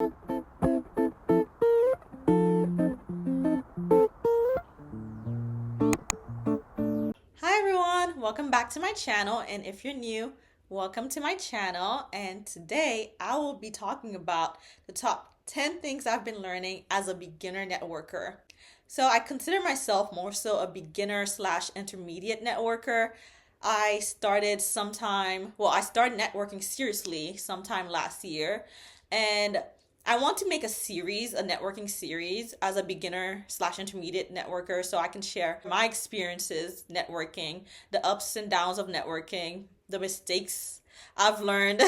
Hi everyone, welcome back to my channel, and if you're new, welcome to my channel. And today I will be talking about the top 10 things I've been learning as a beginner networker. So I consider myself more so a beginner slash intermediate networker. I started networking seriously sometime last year, and I want to make a networking series as a beginner slash intermediate networker so I can share my experiences networking, the ups and downs of networking, the mistakes I've learned,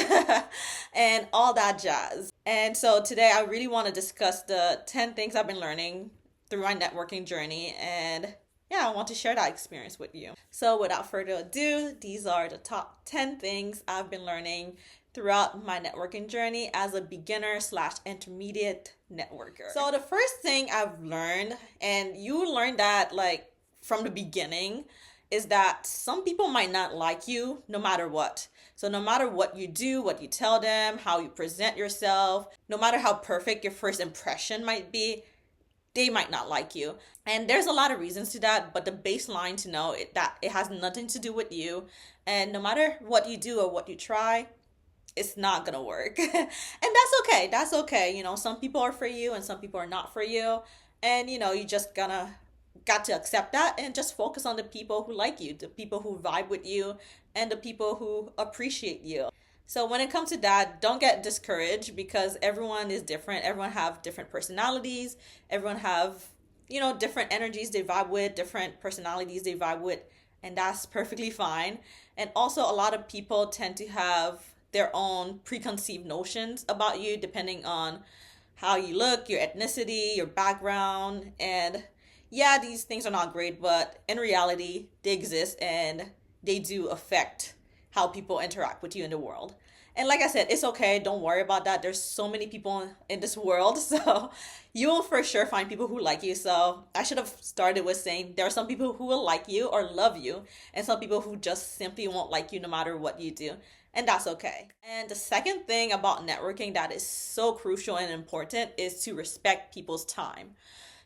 and all that jazz. And so today I really want to discuss the 10 things I've been learning through my networking journey, and yeah, I want to share that experience with you. So without further ado, these are the top 10 things I've been learning throughout my networking journey as a beginner slash intermediate networker. So the first thing I've learned, and you learn that like from the beginning, is that some people might not like you no matter what. So no matter what you do, what you tell them, how you present yourself, no matter how perfect your first impression might be, they might not like you. And there's a lot of reasons to that, but the baseline to know that it has nothing to do with you. And no matter what you do or what you try, it's not gonna work. And that's okay. That's okay. Some people are for you and some people are not for you. And you just got to accept that and just focus on the people who like you, the people who vibe with you, and the people who appreciate you. So when it comes to that, don't get discouraged because everyone is different. Everyone have different personalities. Everyone have, different energies they vibe with, different personalities they vibe with, and that's perfectly fine. And also a lot of people tend to have their own preconceived notions about you depending on how you look, your ethnicity, your background, and yeah, these things are not great, but in reality, they exist and they do affect how people interact with you in the world. And like I said, it's okay. Don't worry about that. There's so many people in this world. So you will for sure find people who like you. So I should have started with saying there are some people who will like you or love you, and some people who just simply won't like you no matter what you do. And that's okay. And the second thing about networking that is so crucial and important is to respect people's time.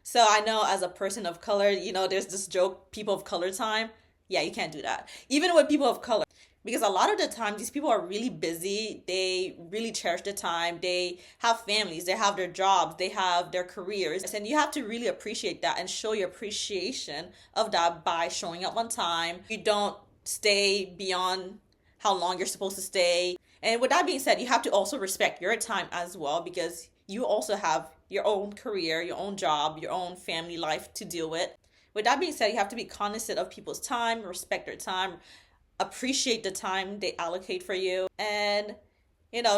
So I know as a person of color, there's this joke, people of color time. Yeah, you can't do that. Even with people of color. Because a lot of the time, these people are really busy. They really cherish the time. They have families. They have their jobs. They have their careers. And you have to really appreciate that and show your appreciation of that by showing up on time. You don't stay beyond how long you're supposed to stay. And with that being said, you have to also respect your time as well because you also have your own career, your own job, your own family life to deal with. With that being said, you have to be cognizant of people's time, respect their time, appreciate the time they allocate for you, and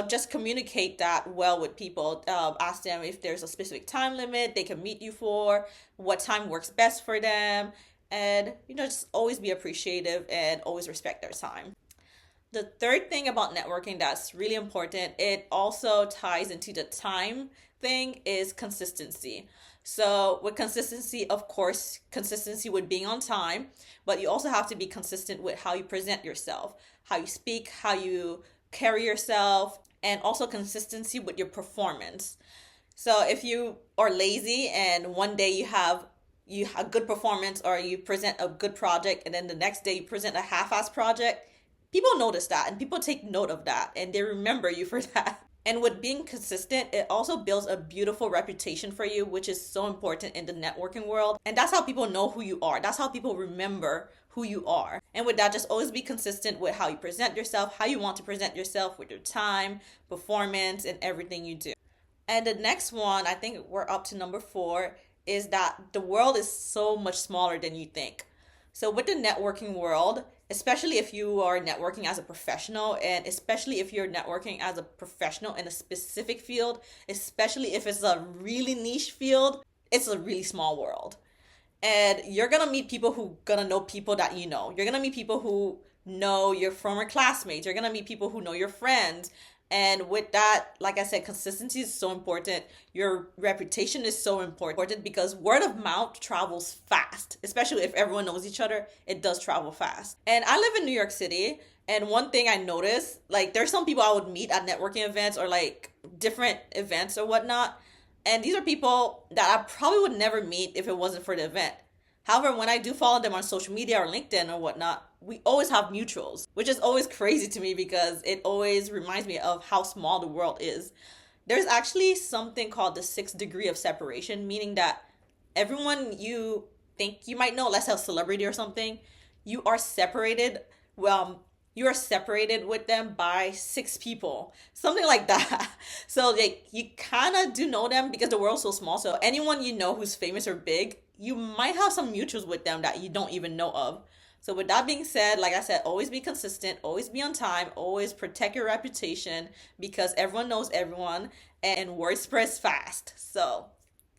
just communicate that well with people. Ask them if there's a specific time limit they can meet you for, what time works best for them, and just always be appreciative and always respect their time. The third thing about networking that's really important, it also ties into the time thing, is consistency. So with consistency, of course, consistency with being on time, but you also have to be consistent with how you present yourself, how you speak, how you carry yourself, and also consistency with your performance. So if you are lazy and one day you have a good performance or you present a good project and then the next day you present a half-ass project, people notice that and people take note of that and they remember you for that. And with being consistent, it also builds a beautiful reputation for you, which is so important in the networking world. And that's how people know who you are. That's how people remember who you are. And with that, just always be consistent with how you present yourself, how you want to present yourself with your time, performance, and everything you do. And the next one, I think we're up to number 4, is that the world is so much smaller than you think. So with the networking world, especially if you are networking as a professional, and especially if you're networking as a professional in a specific field, especially if it's a really niche field, it's a really small world. And you're going to meet people who going to know people that you know. You're going to meet people who know your former classmates. You're going to meet people who know your friends. And with that, like I said, consistency is so important. Your reputation is so important because word of mouth travels fast, especially if everyone knows each other. It does travel fast. And I live in New York City, And one thing I noticed, like there's some people I would meet at networking events or like different events or whatnot. And these are people that I probably would never meet if it wasn't for the event. However, when I do follow them on social media or LinkedIn or whatnot, we always have mutuals, which is always crazy to me because it always reminds me of how small the world is. There's actually something called the sixth degree of separation, meaning that everyone you think you might know, let's say a celebrity or something, you are separated. Well, you are separated with them by six people, something like that. So like you kind of do know them because the world's so small. So anyone you know who's famous or big, you might have some mutuals with them that you don't even know of. So with that being said, like I said, always be consistent, always be on time, always protect your reputation because everyone knows everyone and word spreads fast. So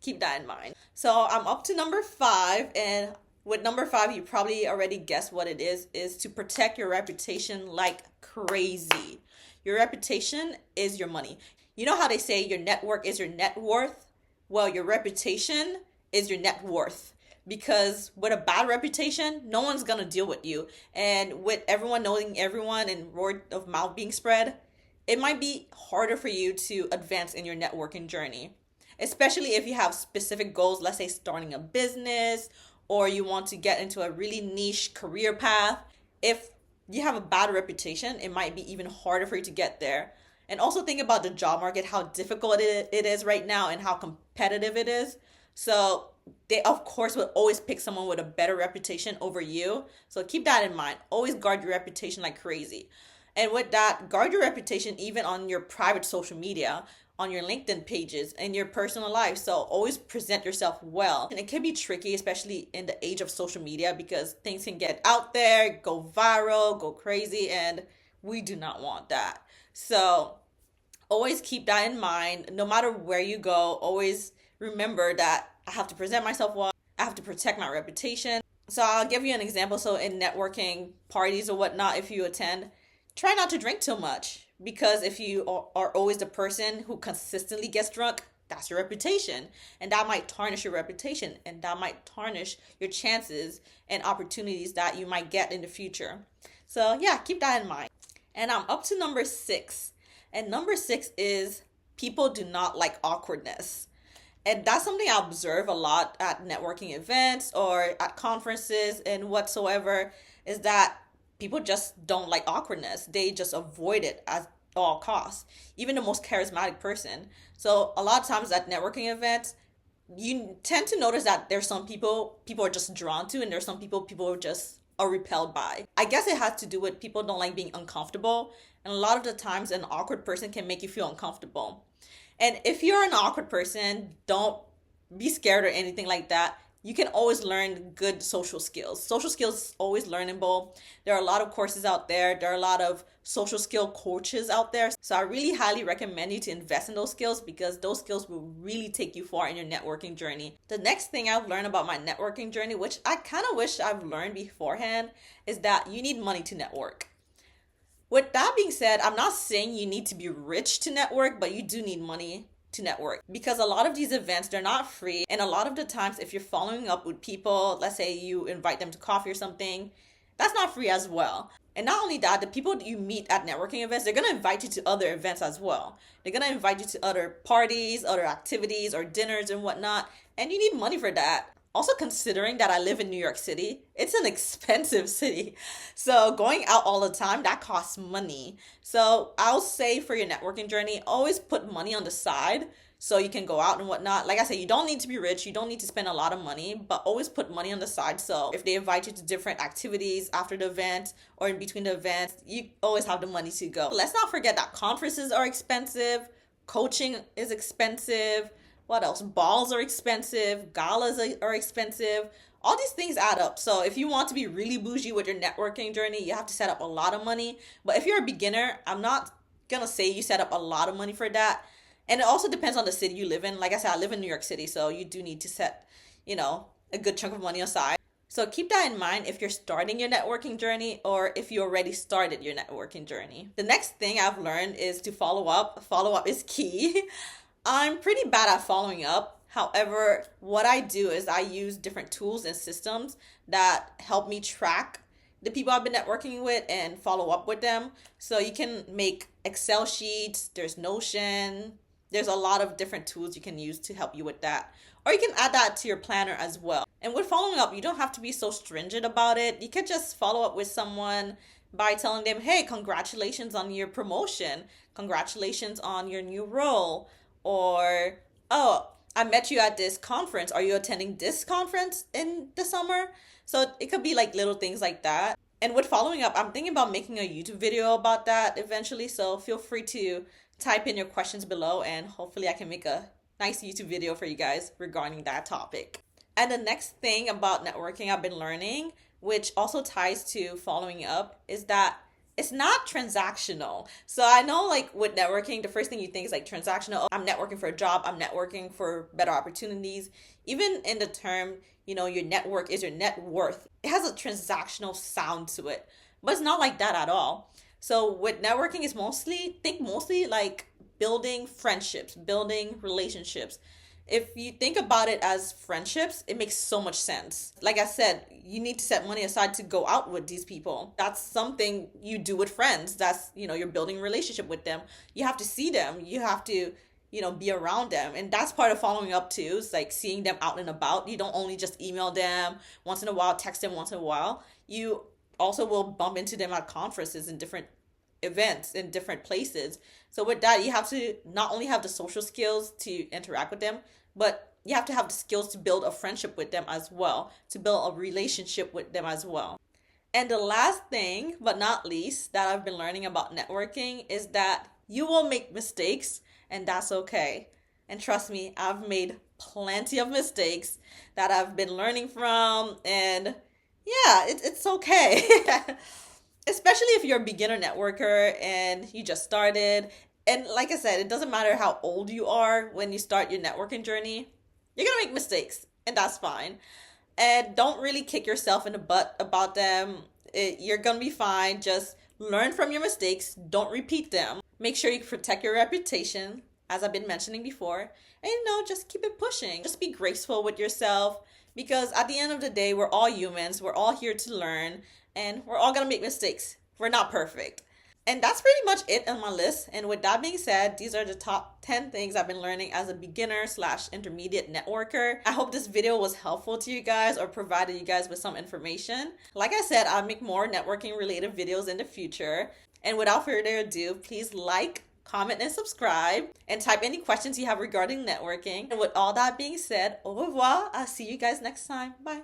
keep that in mind. So I'm up to number 5, and with number 5, you probably already guessed what it is to protect your reputation like crazy. Your reputation is your money. You know how they say your network is your net worth? Well, your reputation is your net worth. Because with a bad reputation, no one's gonna deal with you. And with everyone knowing everyone and word of mouth being spread, it might be harder for you to advance in your networking journey. Especially if you have specific goals, let's say starting a business or you want to get into a really niche career path. If you have a bad reputation, it might be even harder for you to get there. And also think about the job market, how difficult it is right now and how competitive it is. So they of course will always pick someone with a better reputation over you. So keep that in mind. Always guard your reputation like crazy. And with that, guard your reputation even on your private social media, on your LinkedIn pages, and your personal life. So always present yourself well. And it can be tricky, especially in the age of social media, because things can get out there, go viral, go crazy, and we do not want that. So always keep that in mind. No matter where you go, always remember that I have to present myself well. I have to protect my reputation. So I'll give you an example. So in networking parties or whatnot, if you attend, try not to drink too much, because if you are always the person who consistently gets drunk, that's your reputation. And that might tarnish your reputation, and that might tarnish your chances and opportunities that you might get in the future. So yeah, keep that in mind. And I'm up to number 6. And number 6 is people do not like awkwardness. And that's something I observe a lot at networking events or at conferences and whatsoever, is that people just don't like awkwardness. They just avoid it at all costs, even the most charismatic person. So a lot of times at networking events, you tend to notice that there's some people are just drawn to, and there's some people are just are repelled by. I guess it has to do with people don't like being uncomfortable. And a lot of the times an awkward person can make you feel uncomfortable. And if you're an awkward person, don't be scared or anything like that. You can always learn good social skills. Social skills is always learnable. There are a lot of courses out there. There are a lot of social skill coaches out there. So I really highly recommend you to invest in those skills, because those skills will really take you far in your networking journey. The next thing I've learned about my networking journey, which I kind of wish I've learned beforehand, is that you need money to network. With that being said, I'm not saying you need to be rich to network, but you do need money to network, because a lot of these events, they're not free. And a lot of the times, if you're following up with people, let's say you invite them to coffee or something, that's not free as well. And not only that, the people that you meet at networking events, they're going to invite you to other events as well. They're going to invite you to other parties, other activities, or dinners and whatnot. And you need money for that. Also, considering that I live in New York City, it's an expensive city. So going out all the time, that costs money. So I'll say for your networking journey, always put money on the side so you can go out and whatnot. Like I said, you don't need to be rich. You don't need to spend a lot of money, but always put money on the side. So if they invite you to different activities after the event or in between the events, you always have the money to go. Let's not forget that conferences are expensive. Coaching is expensive. What else? Balls are expensive. Galas are expensive. All these things add up. So if you want to be really bougie with your networking journey, you have to set up a lot of money. But if you're a beginner, I'm not going to say you set up a lot of money for that. And it also depends on the city you live in. Like I said, I live in New York City, so you do need to set, a good chunk of money aside. So keep that in mind if you're starting your networking journey or if you already started your networking journey. The next thing I've learned is to follow up. Follow up is key. I'm pretty bad at following up. However, what I do is I use different tools and systems that help me track the people I've been networking with and follow up with them. So you can make Excel sheets, there's Notion, there's a lot of different tools you can use to help you with that. Or you can add that to your planner as well. And with following up, you don't have to be so stringent about it. You could just follow up with someone by telling them, hey, congratulations on your promotion. Congratulations on your new role. Or, oh, I met you at this conference. Are you attending this conference in the summer? So it could be like little things like that. And with following up, I'm thinking about making a YouTube video about that eventually. So feel free to type in your questions below and hopefully I can make a nice YouTube video for you guys regarding that topic. And the next thing about networking I've been learning, which also ties to following up, is that it's not transactional. So I know like with networking, the first thing you think is like transactional. Oh, I'm networking for a job. I'm networking for better opportunities. Even in the term, your network is your net worth. It has a transactional sound to it, but it's not like that at all. So with networking, it's mostly like building friendships, building relationships. If you think about it as friendships, it makes so much sense. Like I said, you need to set money aside to go out with these people. That's something you do with friends. That's, you're building a relationship with them. You have to see them. You have to, be around them. And that's part of following up too. It's like seeing them out and about. You don't only just email them once in a while, text them once in a while. You also will bump into them at conferences and different events in different places. So with that, you have to not only have the social skills to interact with them, but you have to have the skills to build a friendship with them as well, to build a relationship with them as well. And the last thing, but not least, that I've been learning about networking is that you will make mistakes and that's okay. And trust me, I've made plenty of mistakes that I've been learning from, and yeah, it's okay. Especially if you're a beginner networker and you just started. And like I said, it doesn't matter how old you are when you start your networking journey. You're going to make mistakes, and that's fine. And don't really kick yourself in the butt about them. You're going to be fine. Just learn from your mistakes. Don't repeat them. Make sure you protect your reputation, as I've been mentioning before. And just keep it pushing. Just be graceful with yourself, because at the end of the day, we're all humans. We're all here to learn. And we're all going to make mistakes. We're not perfect. And that's pretty much it on my list. And with that being said, these are the top 10 things I've been learning as a beginner/intermediate networker. I hope this video was helpful to you guys or provided you guys with some information. Like I said, I'll make more networking related videos in the future. And without further ado, please like, comment, and subscribe. And type any questions you have regarding networking. And with all that being said, au revoir. I'll see you guys next time. Bye.